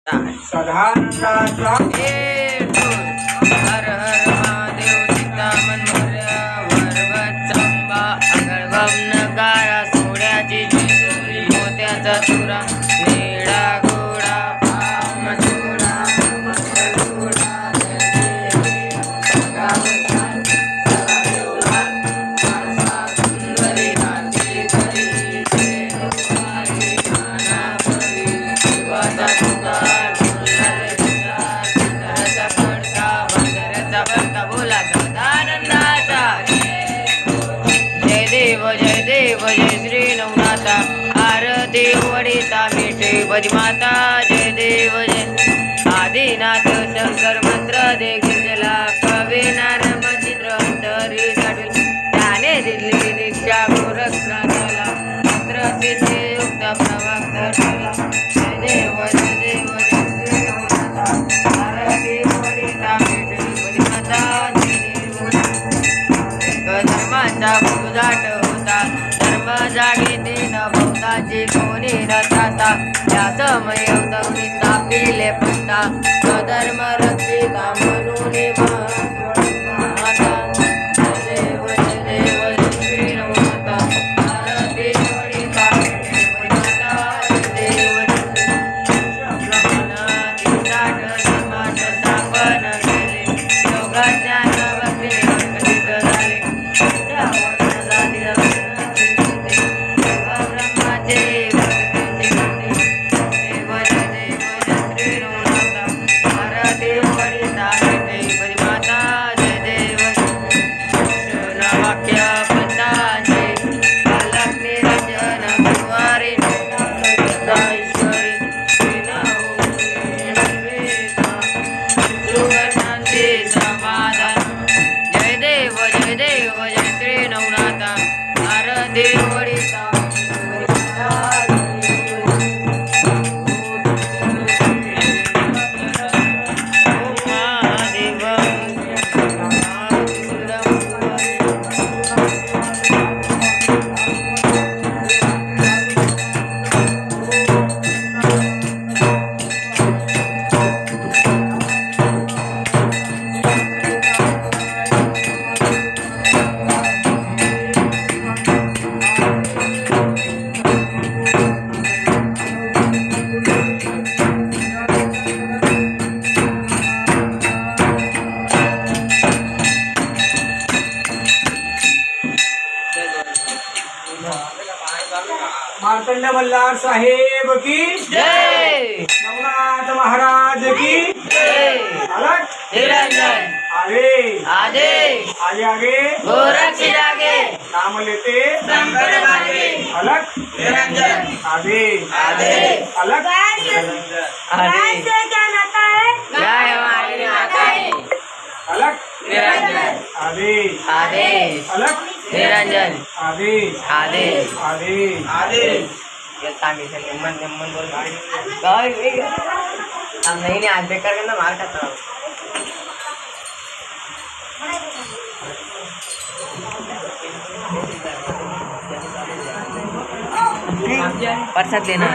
सदानंदाचा हर हर महादेव सीतामन मोरया पर्वत चंबा अगळगम नगारा सोड्याची जेजुरी मोत्याचा चुरा निळा गोडा पाम चुरा मंगळगुडा सुंदरी नाती करी बोला सदानंदाचा जय देव जय श्री नवनाथा आरती वडिता मिठे भजमाता जय देव जय आदिनाथ शंकर मंत्र दे गिरजला कवी नारम चित्र अंतरी साठविल त्याने दिल्ली दीक्षा गोरखनाथाला मंत्र सिद्धी युक्त प्रवक्ता ठेवला जय देव जय श्री नवनाथा आरती वडिता मिठे भजमाता धर्माचा उजाट होता धर्म जागी दिन भक्ताची कोणी न जाता या समय अवतवणी तापिले पंता स्वधर्म रक्षिता म्हणून माता देव श्री नवनाथा आरती वडिता माता देव ब्रह्मण समाट स्थापन केले योगाच्या भक्ती प्रकटित झाले मार्तंड मल्हार साहेब की जय नवनाथ महाराज की जय अलग निरंजन आगे आगे आगे आगे गोरख जागे नाम लेते संकट भागे अलग निरंजन आगे आगे अलग आगे क्या नाता है गाय हमारी माता है अलग निरंजन आदेश आदेश अलग निरंजन आदेश आदेश आदेश आदेश ये सांगे चल मन मन बोल गाय हम नहीं आज बेकार करना मार खाता प्रसाद लेना